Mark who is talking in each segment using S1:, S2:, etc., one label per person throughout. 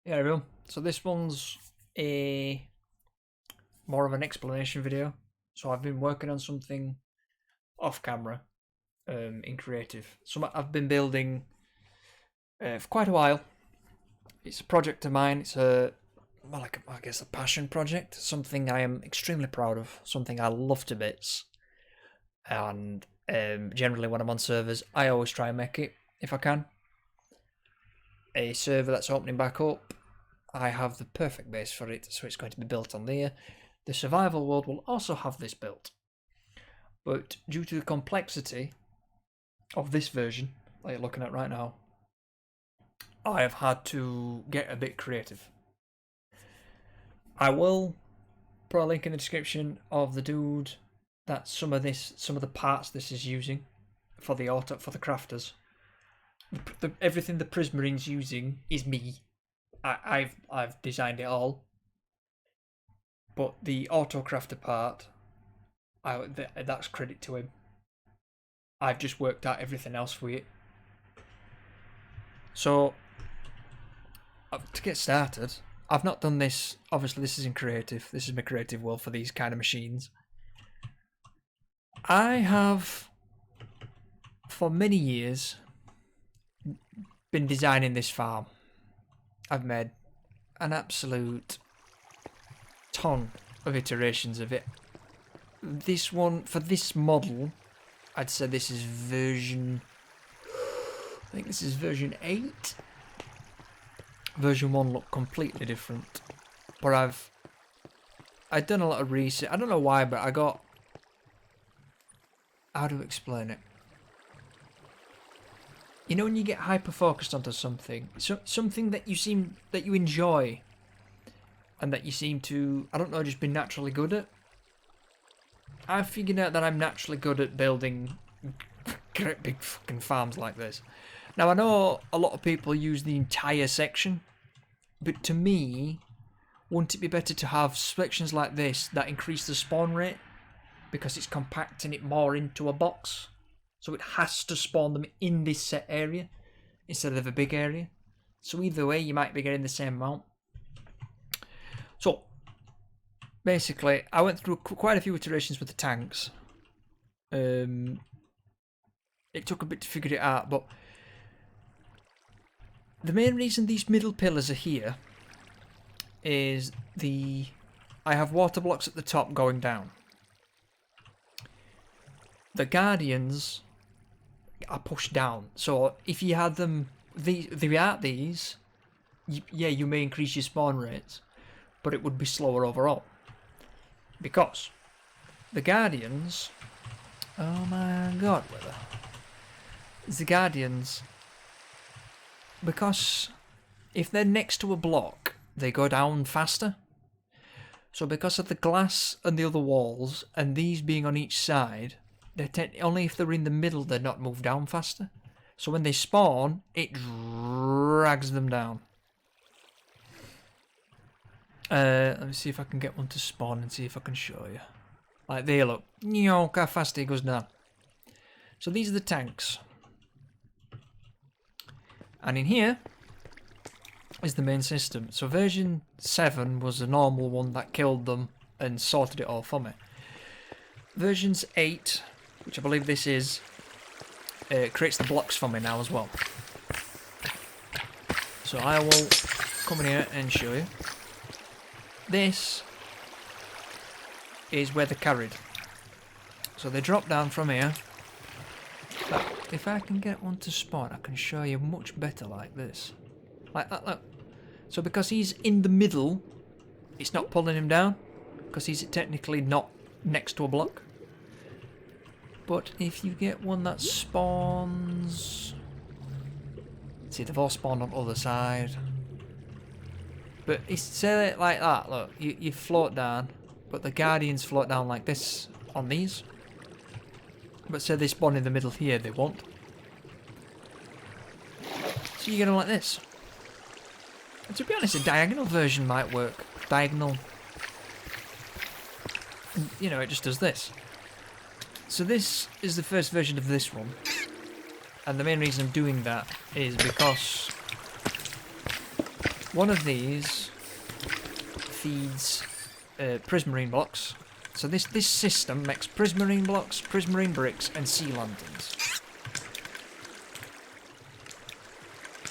S1: Yeah, everyone. So this one's a more of an explanation video. So I've been working on something off camera, in creative. I've been building for quite a while. It's a project of mine. It's I guess a passion project. Something I am extremely proud of. Something I love to bits. And generally, when I'm on servers, I always try and make it if I can. A server that's opening back up, I have the perfect base for it, so it's going to be built on there. The survival world will also have this built. But due to the complexity of this version that you're looking at right now, I have had to get a bit creative. I will put a link in the description of the dude that some of the parts this is using for the crafters. Everything the Prismarine's using is me. I've designed it all. But the autocrafter part, that's credit to him. I've just worked out everything else for it. So, to get started, I've not done this. Obviously, this isn't creative. This is my creative world for these kind of machines. I have, for many years, been designing this farm. I've made an absolute ton of iterations of it. This one, for this model, I'd say this is version... I think this is version 8. Version 1 looked completely different. But I'd done a lot of research. I don't know why, but I got... How to explain it? You know when you get hyper-focused onto something? Something that you enjoy. And that you seem to, I don't know, just be naturally good at. I've figured out that I'm naturally good at building great big fucking farms like this. Now, I know a lot of people use the entire section, but to me, wouldn't it be better to have sections like this that increase the spawn rate? Because it's compacting it more into a box. So it has to spawn them in this set area instead of a big area. So either way, you might be getting the same amount. So, basically, I went through quite a few iterations with the tanks. It took a bit to figure it out, but the main reason these middle pillars are here is I have water blocks at the top going down. The guardians are pushed down, so if you had them, without these, you may increase your spawn rates, but it would be slower overall. Because the Guardians... Oh my god, weather. The Guardians... Because if they're next to a block, they go down faster. So because of the glass and the other walls, and these being on each side, only if they're in the middle they're not moved down faster. So when they spawn, it drags them down. Let me see if I can get one to spawn and see if I can show you. Like there, look. Look how fast he goes down. So these are the tanks. And in here is the main system. So version 7 was a normal one that killed them and sorted it all for me. Versions 8, which I believe this is, creates the blocks for me now as well. So I will come in here and show you. This is where they're carried. So they drop down from here. But if I can get one to spawn, I can show you much better like this. Like that, look. So because he's in the middle, it's not pulling him down. Because he's technically not next to a block. But if you get one that spawns... See, they've all spawned on the other side. But it's say it like that, look, you float down, but the Guardians float down like this on these. But say they spawn in the middle here, they won't. So you get them like this. And to be honest, a diagonal version might work. Diagonal. You know, it just does this. So this is the first version of this one. And the main reason I'm doing that is because one of these feeds prismarine blocks. So this system makes prismarine blocks, prismarine bricks, and sea lanterns.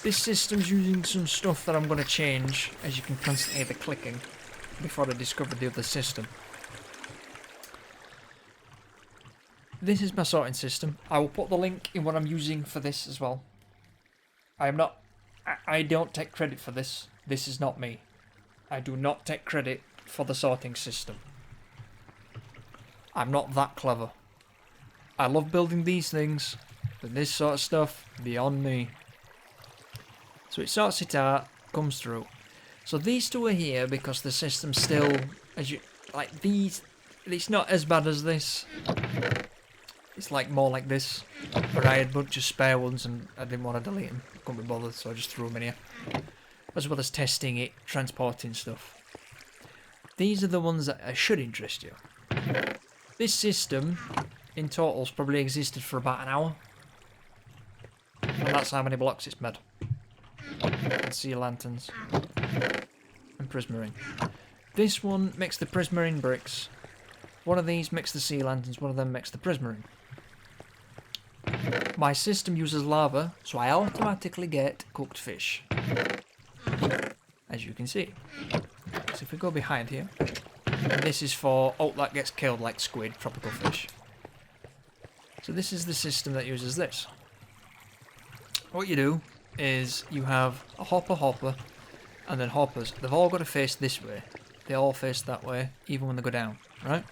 S1: This system's using some stuff that I'm going to change, as you can constantly hear the clicking, before I discovered the other system. This is my sorting system. I will put the link in what I'm using for this as well. I don't take credit for this. This is not me. I do not take credit for the sorting system. I'm not that clever. I love building these things, but this sort of stuff, beyond me. So it sorts it out, comes through. So these two are here because the system's still, as you, like these, it's not as bad as this. It's like more like this, but I had a bunch of spare ones and I didn't want to delete them. Couldn't be bothered, so I just threw them in here. As well as testing it, transporting stuff. These are the ones that should interest you. This system, in total's probably existed for about an hour. And that's how many blocks it's made. And sea lanterns. And prismarine. This one makes the prismarine bricks. One of these makes the sea lanterns, one of them makes the prismarine. My system uses lava, so I automatically get cooked fish. As you can see. So if we go behind here, and this is for that gets killed like squid, tropical fish. So this is the system that uses this. What you do is you have a hopper, and then hoppers. They've all got to face this way. They all face that way, even when they go down, right?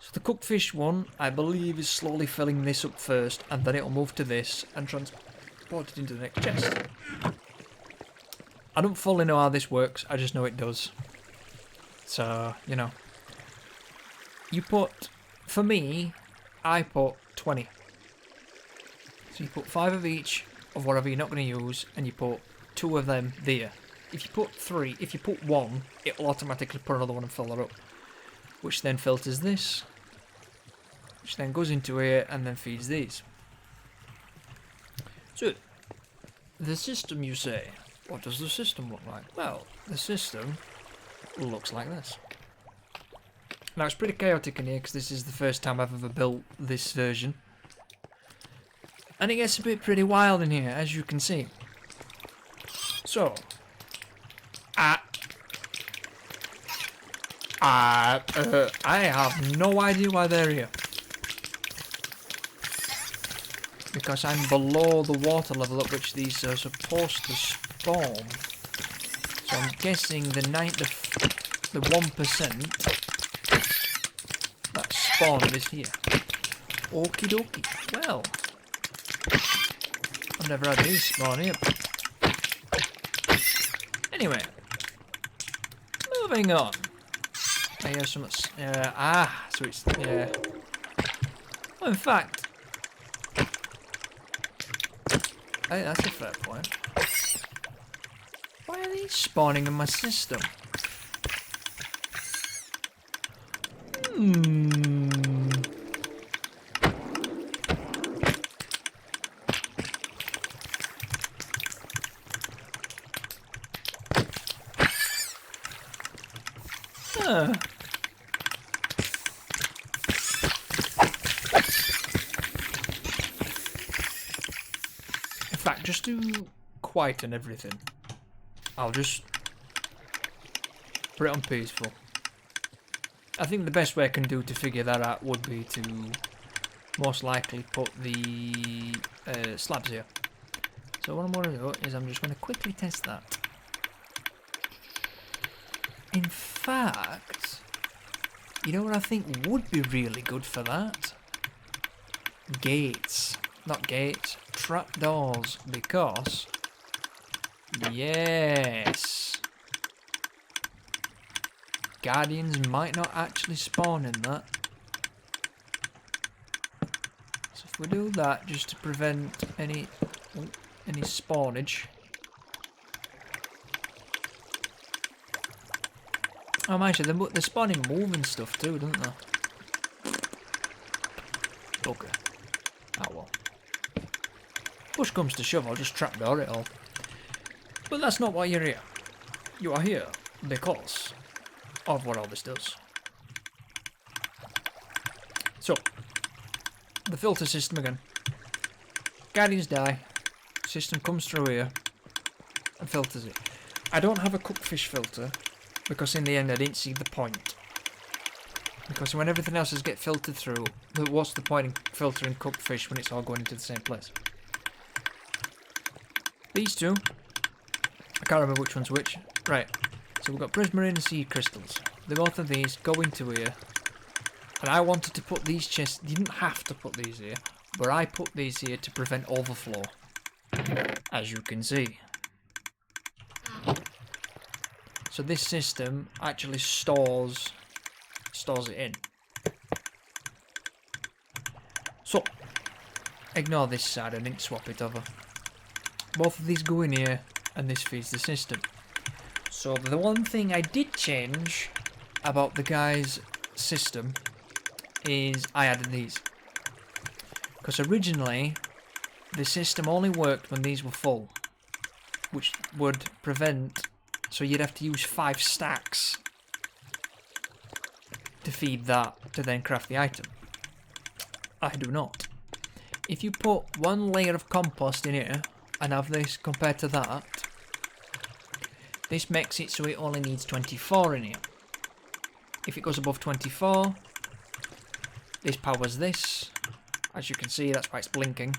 S1: So the cooked fish one, I believe, is slowly filling this up first, and then it'll move to this and transport it into the next chest. I don't fully know how this works, I just know it does. So, you know. You put, for me, I put 20. So you put 5 of each of whatever you're not going to use, and you put 2 of them there. If you put 3, if you put 1, it'll automatically put another one and fill that up. Which then filters this, which then goes into here and then feeds these. So, the system, you say. What does the system look like? Well, the system looks like this. Now, it's pretty chaotic in here because this is the first time I've ever built this version. And it gets a bit pretty wild in here, as you can see. So, I have no idea why they're here. Because I'm below the water level at which these are supposed to spawn. So I'm guessing the 1% that spawned is here. Okie dokie. Well, I've never had these spawn here. Anyway, moving on. I hear some. So it's well, in fact, that's a fair point. Why are these spawning in my system? In fact, just to quieten everything, I'll just put it on peaceful. I think the best way I can do to figure that out would be to most likely put the slabs here. So what I'm going to do is I'm just going to quickly test that. In fact, you know what I think would be really good for that? Gates. Not gates, trapdoors. Because, yes, guardians might not actually spawn in that. So if we do that just to prevent any spawnage. Oh, actually, they're spawning moving stuff too, don't they? Okay. Oh well. Push comes to shove, I'll just trapdoor it all. But that's not why you're here. You are here because of what all this does. So, the filter system again. Guardians die. System comes through here and filters it. I don't have a cooked fish filter because in the end I didn't see the point. Because when everything else is get filtered through, what's the point in filtering cooked fish when it's all going into the same place? These two, I can't remember which one's which. Right, so we've got Prismarine and sea crystals. The both of these go into here. And I wanted to put these chests, you didn't have to put these here, but I put these here to prevent overflow. As you can see. So this system actually stores it in. So, ignore this side, I didn't swap it over. Both of these go in here, and this feeds the system. So the one thing I did change about the guy's system is I added these. Because originally, the system only worked when these were full, which would prevent, so you'd have to use 5 stacks to feed that to then craft the item. I do not. If you put 1 layer of compost in here and have this compared to that, this makes it so it only needs 24 in here. If it goes above 24, this powers this. As you can see, that's why it's blinking.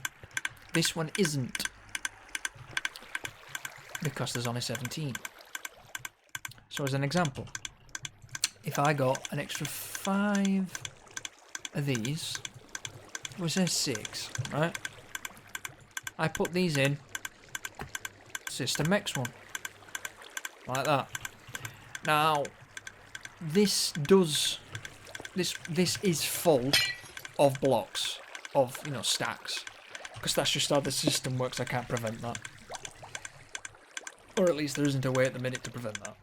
S1: This one isn't, because there's only 17. So as an example, if I got an extra 5 of these, was there 6, right? I put these in, system makes one, like that. Now, this is full of blocks, of, you know, stacks, because that's just how the system works. I can't prevent that, or at least there isn't a way at the minute to prevent that.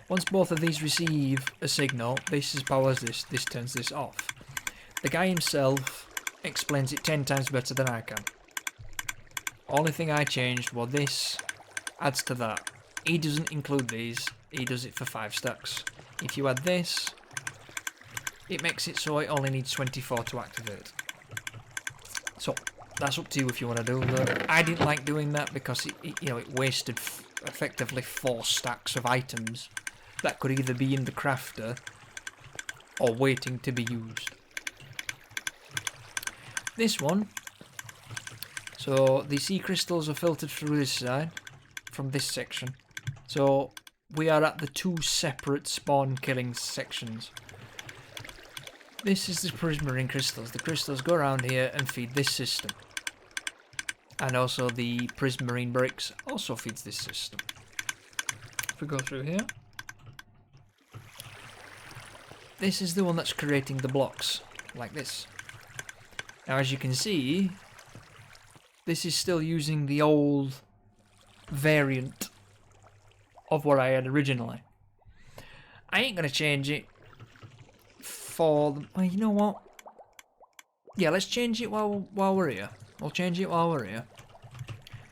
S1: Once both of these receive a signal, this powers this, this turns this off. The guy himself explains it 10 times better than I can. Only thing I changed was this adds to that. He doesn't include these, he does it for 5 stacks. If you add this, it makes it so it only needs 24 to activate. So, that's up to you if you want to do that. I didn't like doing that because it wasted effectively 4 stacks of items that could either be in the crafter or waiting to be used. This one, so the sea crystals are filtered through this side, from this section. So we are at the 2 separate spawn killing sections. This is the Prismarine crystals. The crystals go around here and feed this system. And also the Prismarine bricks also feeds this system. If we go through here, this is the one that's creating the blocks, like this. Now as you can see, this is still using the old variant of what I had originally. I ain't gonna change it for the, well, you know what? Yeah, let's change it while we're here. We'll change it while we're here,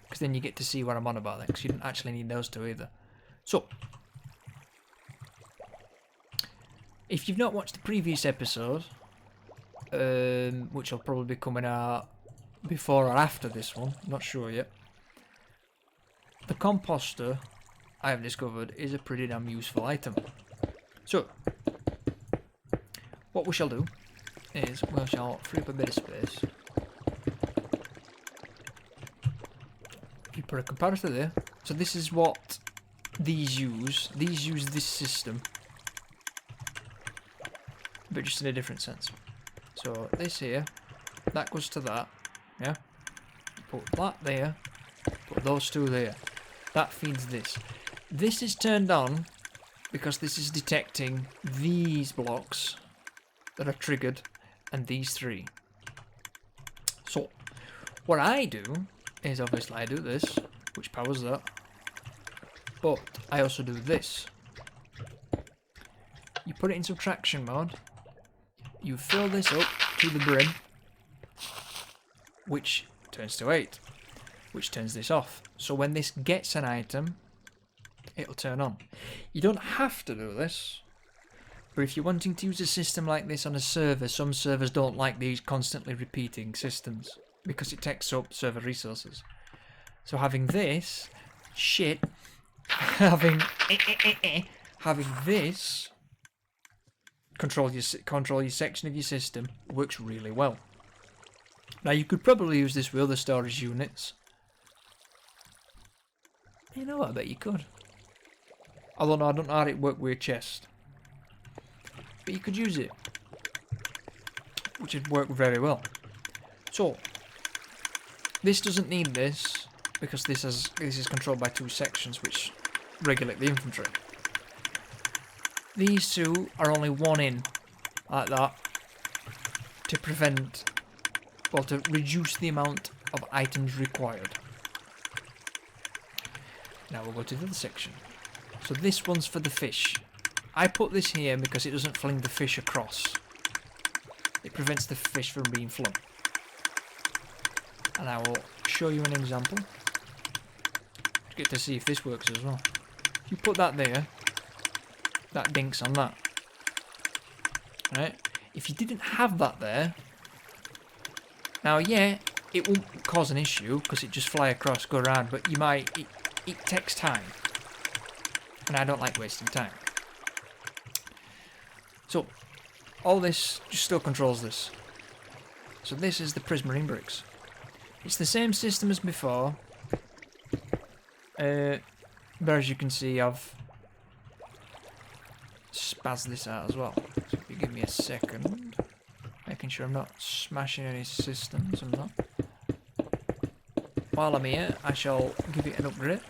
S1: because then you get to see what I'm on about then, because you don't actually need those two either. So, if you've not watched the previous episode, which will probably be coming out before or after this one, I'm not sure yet, the composter I have discovered is a pretty damn useful item. So, what we shall do is we shall free up a bit of space. You put a comparator there. So this is what these use. These use this system, but just in a different sense. So this here, that goes to that, yeah? Put that there, put those two there. That feeds this. This is turned on because this is detecting these blocks that are triggered and these 3. So, what I do is obviously I do this, which powers that, but I also do this. You put it in subtraction mode, you fill this up to the brim, which turns to 8. which turns this off. So when this gets an item, it'll turn on. You don't have to do this, but if you're wanting to use a system like this on a server, some servers don't like these constantly repeating systems because it takes up server resources. So having this, having this control your section of your system works really well. Now you could probably use this with other storage units. You know what, I bet you could. Although no, I don't know how it worked with a chest. But you could use it, which would work very well. So this doesn't need this because this is controlled by 2 sections which regulate the infantry. These 2 are only 1 in, like that, to prevent, well, to reduce the amount of items required. Now we'll go to the other section. So this one's for the fish. I put this here because it doesn't fling the fish across. It prevents the fish from being flung. And I will show you an example. To get to see if this works as well. If you put that there, that dinks on that. Right? If you didn't have that there, now yeah, it won't cause an issue because it just fly across, go around, but you might, it takes time. And I don't like wasting time. So, all this just still controls this. So this is the Prismarine bricks. It's the same system as before. But as you can see, I've spazzed this out as well. So if you give me a second, making sure I'm not smashing any systems, I'm not. While I'm here, I shall give it an upgrade.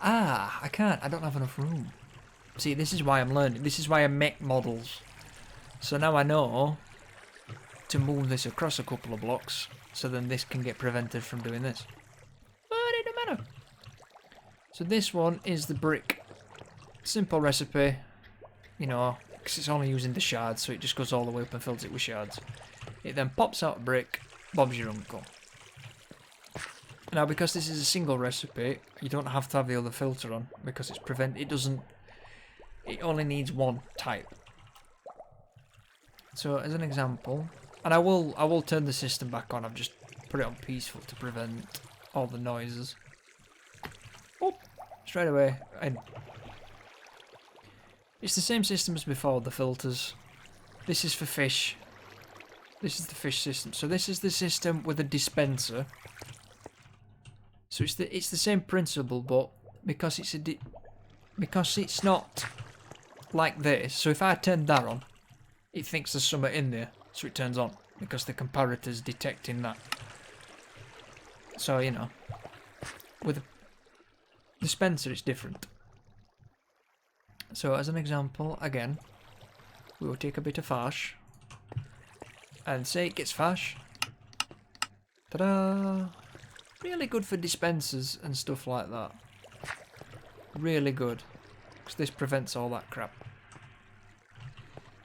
S1: Ah, I can't. I don't have enough room. See, this is why I'm learning. This is why I make models. So now I know to move this across a couple of blocks, so then this can get prevented from doing this. But it don't matter. So this one is the brick. Simple recipe, you know, because it's only using the shards, so it just goes all the way up and fills it with shards. It then pops out a brick, Bob's your uncle. Now, because this is a single recipe, you don't have to have the other filter on because it only needs one type. So, as an example, and I will turn the system back on. I've just put it on peaceful to prevent all the noises. Oh, straight away. It's the same system as before. The filters. This is for fish. This is the fish system. So this is the system with a dispenser. So it's the same principle, but because it's not like this. So if I turn that on, it thinks there's something in there, so it turns on because the comparator's detecting that. So you know, with a dispenser, it's different. So as an example, again, we will take a bit of fash and say it gets fash. Ta-da! Really good for dispensers and stuff like that. Really good. Because this prevents all that crap.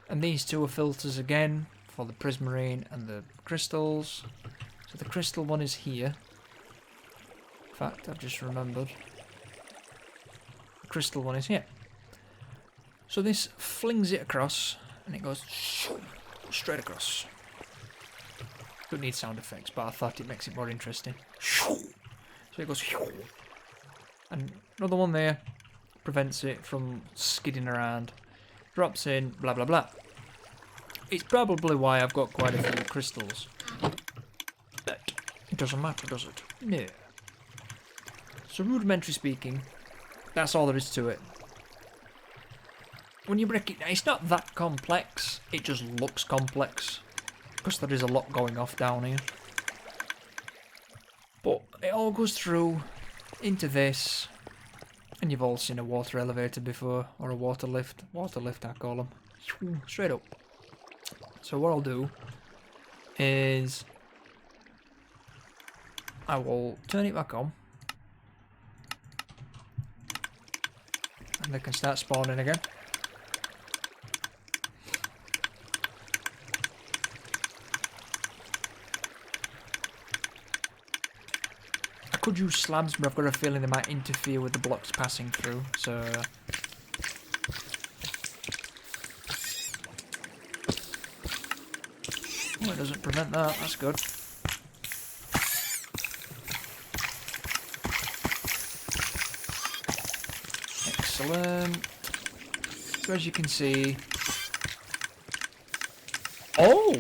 S1: And these 2 are filters again for the Prismarine and the crystals. So the crystal one is here. In fact, I've just remembered. The crystal one is here. So this flings it across and it goes straight across. Don't need sound effects, but I thought it makes it more interesting. So it goes, and another one there prevents it from skidding around. Drops in, blah blah blah. It's probably why I've got quite a few crystals. But it doesn't matter, does it? No. So rudimentary speaking, that's all there is to it. When you break it down, it's not that complex. It just looks complex. Because there is a lot going off down here. But it all goes through into this. And you've all seen a water elevator before. Or a water lift. Water lift, I call them. Straight up. So what I'll do is I will turn it back on. And they can start spawning again. could use slabs, but I've got a feeling they might interfere with the blocks passing through, so... Oh, it doesn't prevent that, that's good. Excellent. So as you can see... Oh!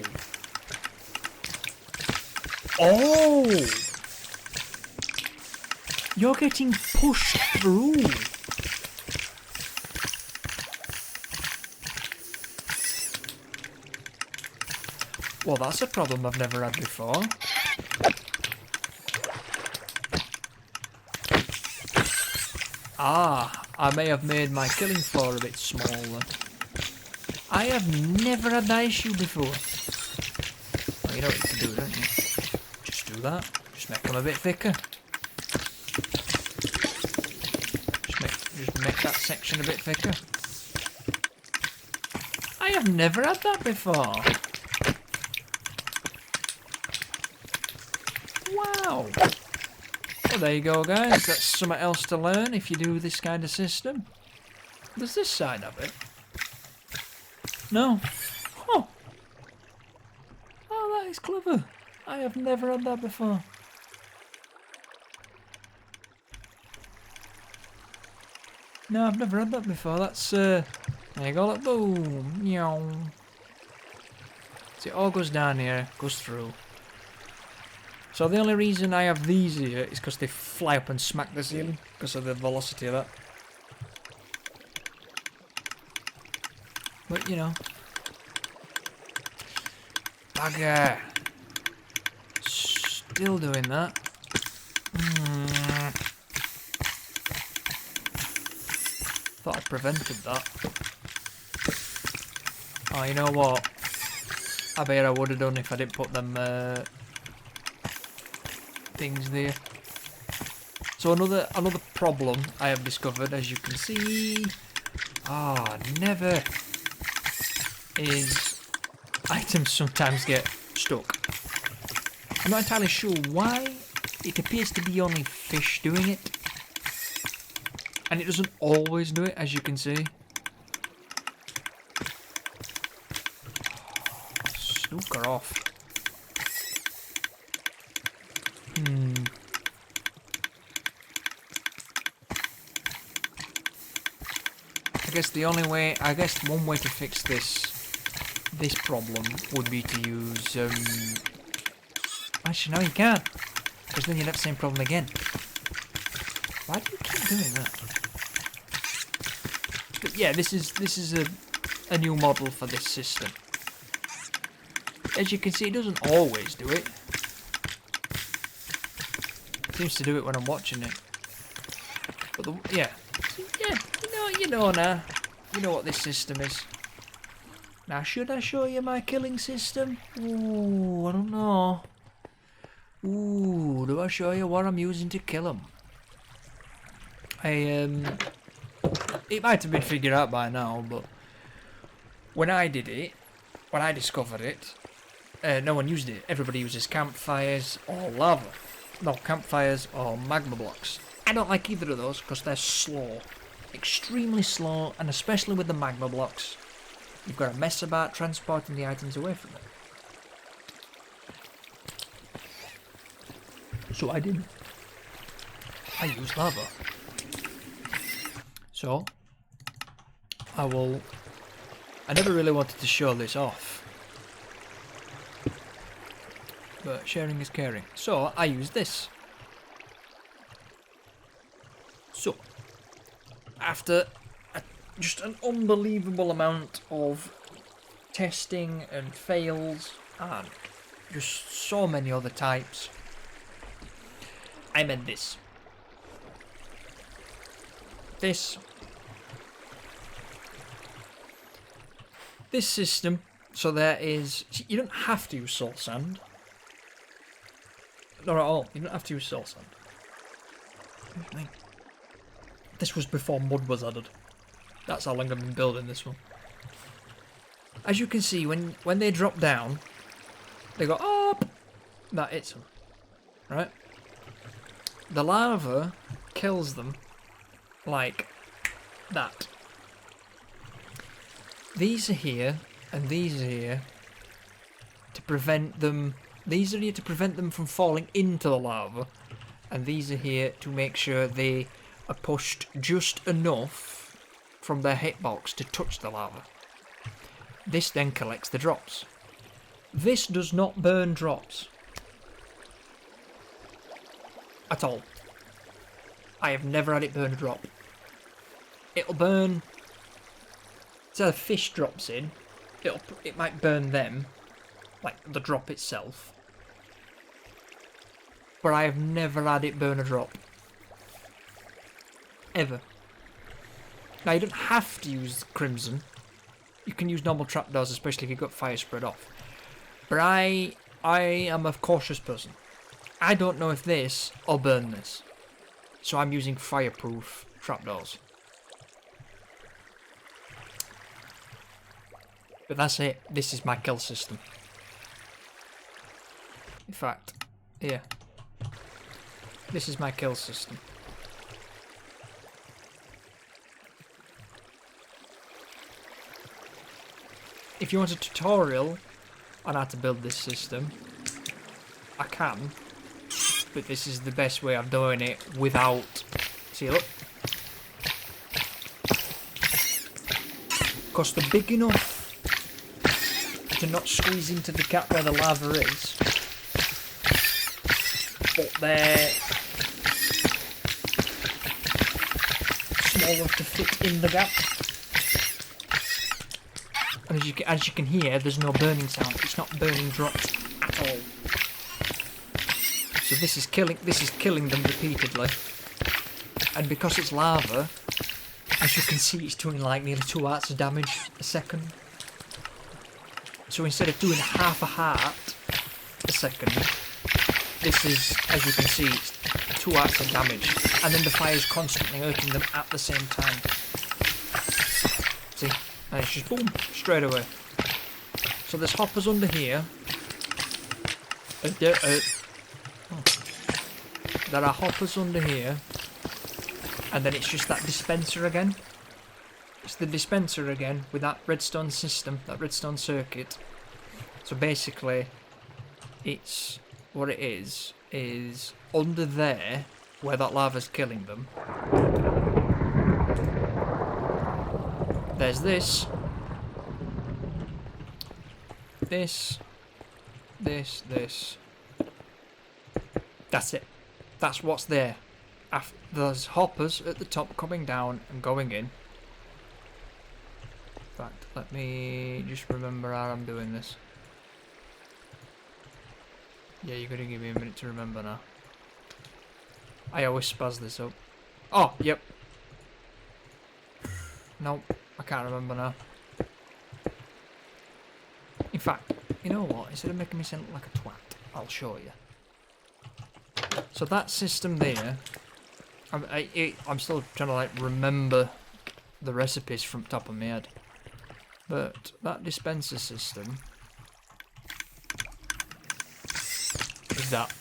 S1: Oh! You're getting pushed through. Well, that's a problem I've never had before. Ah, I may have made my killing floor a bit smaller. I have never had that issue before. Well, you know what you can do, don't you? Just do that. Just make them a bit thicker. Just make that section a bit thicker. I have never had that before. Wow. Well, there you go, guys. That's something else to learn if you do this kind of system. Does this side have it? No. Oh. Oh, that is clever. I have never had that before. No, I've never had that before. That's, there you go, look, boom. Meow. See, it all goes down here, goes through. So the only reason I have these here is because they fly up and smack the ceiling, because of the velocity of that. But, you know. Bugger. Still doing that. Thought I prevented that. Oh, you know what? I bet I would have done if I didn't put them things there. So another problem I have discovered, as you can see, never, is items sometimes get stuck. I'm not entirely sure why. It appears to be only fish doing it. And it doesn't always do it, as you can see. Snooker off. I guess one way to fix this problem would be to use, actually no you can't, because then you'd have the same problem again. Why do you keep doing that? But yeah, this is a new model for this system. As you can see, it doesn't always do it. It seems to do it when I'm watching it. But yeah, you know now. You know what this system is. Now, should I show you my killing system? Ooh, I don't know. Ooh, do I show you what I'm using to kill them? It might have been figured out by now, but when I did it, when I discovered it, no one used it. Everybody uses campfires or lava. No, campfires or magma blocks. I don't like either of those because they're slow. Extremely slow, and especially with the magma blocks. You've got to mess about transporting the items away from them. So I did. I used lava. So, I never really wanted to show this off. But sharing is caring. So, I used this. So, after just an unbelievable amount of testing and fails and just so many other types, I made this. This system, so there is, you don't have to use salt sand. Not at all, you don't have to use salt sand. This was before mud was added. That's how long I've been building this one. As you can see, when they drop down, they go up. That hits them, right? the lava kills them like that. These are here, and these are here to prevent them. These are here to prevent them from falling into the lava, and these are here to make sure they are pushed just enough from their hitbox to touch the lava. This then collects the drops. This does not burn drops at all. I have never had it burn a drop. It'll burn. So a fish drops in, it might burn them, like the drop itself. But I have never had it burn a drop. Ever. Now you don't have to use Crimson. You can use normal trapdoors, especially if you've got fire spread off. But I am a cautious person. I don't know if this will burn this. So I'm using fireproof trapdoors. But that's it. This is my kill system. In fact, here. This is my kill system. If you want a tutorial on how to build this system, I can. But this is the best way of doing it without... See, look. Because they're big enough to not squeeze into the gap where the lava is, but they're small enough to fit in the gap. And as you can hear, there's no burning sound. It's not burning drops at all. So this is killing them repeatedly. And because it's lava, as you can see, it's doing like nearly 2 hearts of damage a second. So instead of doing half a heart a second, this is, as you can see, it's 2 hearts of damage. And then the fire's constantly hurting them at the same time. See? And it's just boom, straight away. So there's hoppers under here. There are hoppers under here. And then it's just that dispenser again. It's the dispenser again with that redstone system, that redstone circuit. So basically, it's what it is under there where that lava's killing them. There's this. That's it. That's what's there. There's hoppers at the top coming down and going in. In fact, let me just remember how I'm doing this. Yeah, you're gonna give me a minute to remember now. I always spaz this up. Oh, yep. Nope, I can't remember now. In fact, you know what? Instead of making me sound like a twat, I'll show you. So that system there, I'm still trying to like remember the recipes from the top of my head. But that dispenser system is that.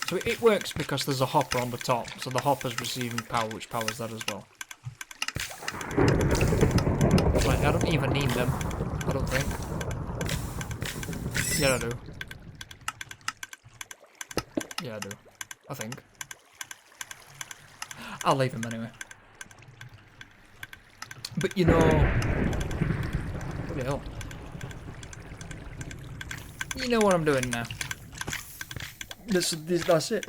S1: So it works because there's a hopper on the top, so the hopper's receiving power, which powers that as well. Like, I don't even need them, I don't think. Yeah, I do. Yeah, I do. I think. I'll leave them anyway. But you know... What the hell? You know what I'm doing now. That's it.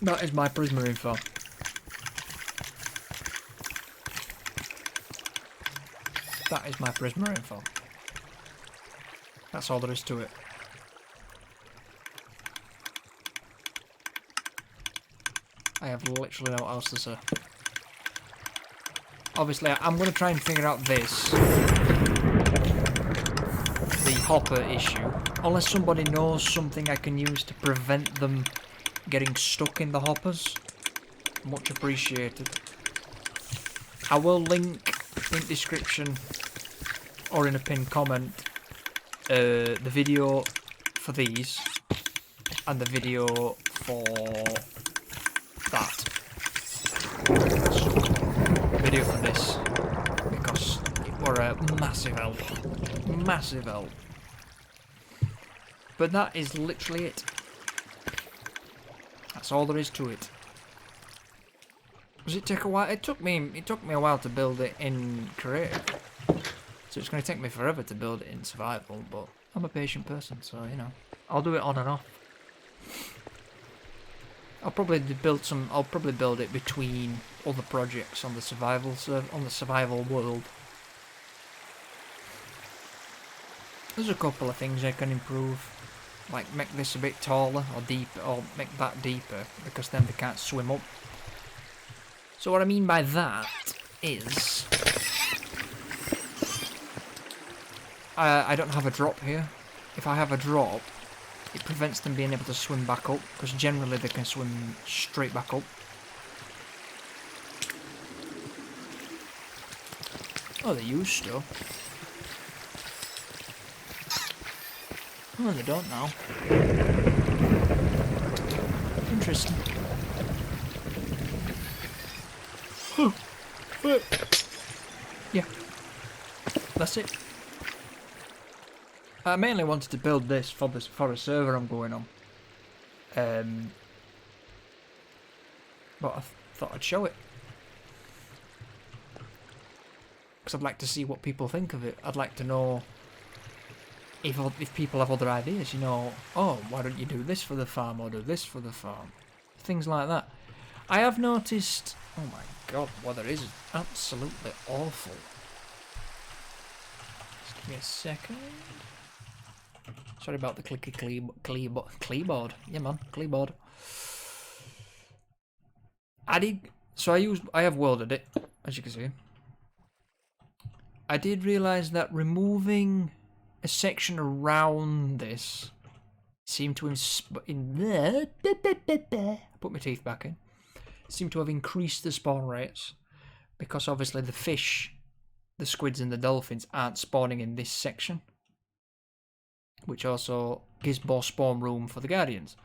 S1: That is my Prismarine farm. That is my Prismarine farm. That's all there is to it. I have literally no what else to say. Obviously, I'm going to try and figure out this. The hopper issue. Unless somebody knows something I can use to prevent them getting stuck in the hoppers. Much appreciated. I will link in description or in a pinned comment the video for these and the video for that. Video for this, because it were a massive help. Massive help. But that is literally it. That's all there is to it. Does it take a while? It took me a while to build it in creative. So it's going to take me forever to build it in survival, but I'm a patient person, so you know, I'll do it on and off. I'll probably build it between other projects on the survival world. There's a couple of things I can improve, like make this a bit taller or deeper, or make that deeper, because then they can't swim up. So what I mean by that is, I don't have a drop here. If I have a drop, it prevents them being able to swim back up, because generally they can swim straight back up. Oh, they used to. Oh, they don't now. Interesting. Yeah, that's it. I mainly wanted to build this for a server I'm going on, but I thought I'd show it because I'd like to see what people think of it. I'd like to know if people have other ideas. You know, oh, why don't you do this for the farm or do this for the farm? Things like that. I have noticed. Oh my god, weather is absolutely awful. Just give me a second. Sorry about the clicky keyboard. Yeah, man, keyboard. I have welded it, as you can see. I did realise that removing a section around this seemed to put my teeth back in. Seemed to have increased the spawn rates, because obviously the fish, the squids and the dolphins aren't spawning in this section, which also gives more spawn room for the guardians,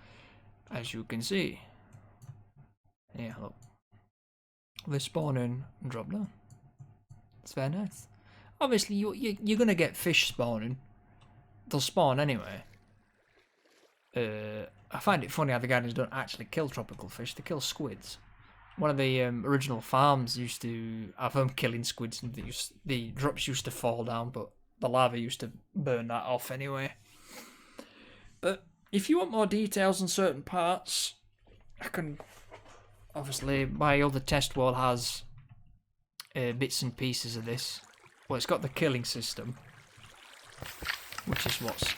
S1: as you can see. Yeah, look, they spawn in and drop down. It's very nice. Obviously you're gonna get fish spawning. They'll spawn anyway. I find it funny how the guardians don't actually kill tropical fish, they kill squids. One of the original farms used to have them killing squids, and the drops used to fall down, but the lava used to burn that off anyway. But if you want more details on certain parts, I can... Obviously, my other test wall has bits and pieces of this. Well, it's got the killing system, which is what's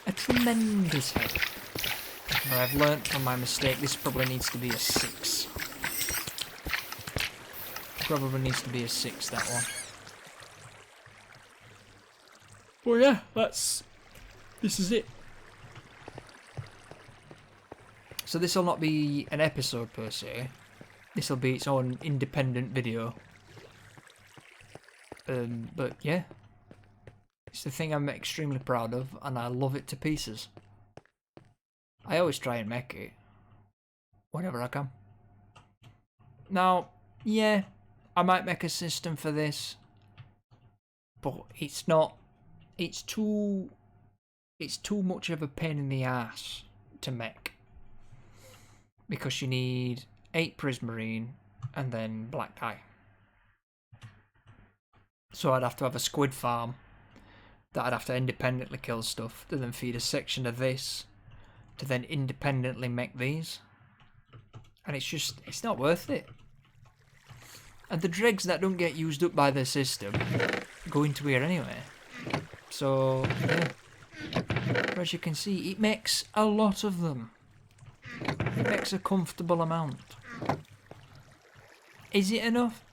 S1: a tremendous help. But I've learnt from my mistake, this probably needs to be a 6. Probably needs to be a 6, that one. Well, yeah, this is it. So this will not be an episode per se. This will be its own independent video. But yeah, it's the thing I'm extremely proud of, and I love it to pieces. I always try and make it whenever I can. Now, yeah, I might make a system for this, but it's not. It's too much of a pain in the ass to make, because you need 8 Prismarine and then black dye. So I'd have to have a squid farm that I'd have to independently kill stuff to then feed a section of this to then independently make these, and it's not worth it. And the dregs that don't get used up by the system go into here anyway. So yeah, as you can see, it makes a lot of them. It makes a comfortable amount. Is it enough?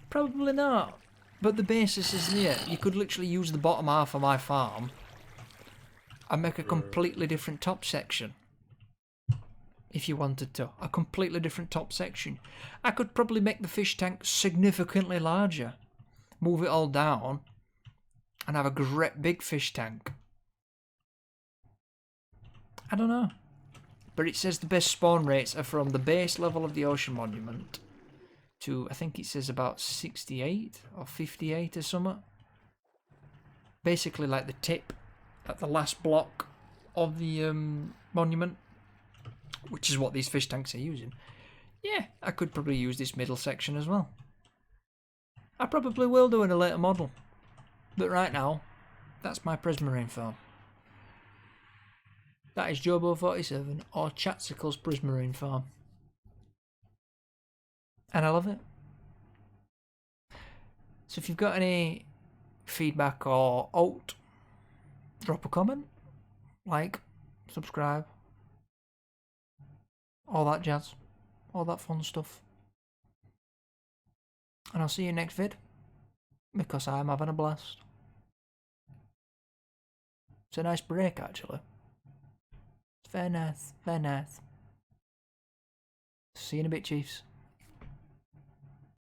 S1: Probably not. But the basis is there. You could literally use the bottom half of my farm and make a completely different top section. If you wanted to. A completely different top section. I could probably make the fish tank significantly larger. Move it all down and have a great big fish tank. I don't know. But it says the best spawn rates are from the base level of the ocean monument to, I think it says about 68 or 58 or something. Basically like the tip at the last block of the monument, which is what these fish tanks are using. Yeah, I could probably use this middle section as well. I probably will do in a later model. But right now, that's my Prismarine farm. That is Jobo47 or Chatsicle's Prismarine farm. And I love it. So if you've got any feedback or alt, drop a comment, like, subscribe, all that jazz, all that fun stuff. And I'll see you next vid, because I'm having a blast. It's a nice break actually. It's very nice, very nice. See you in a bit, Chiefs.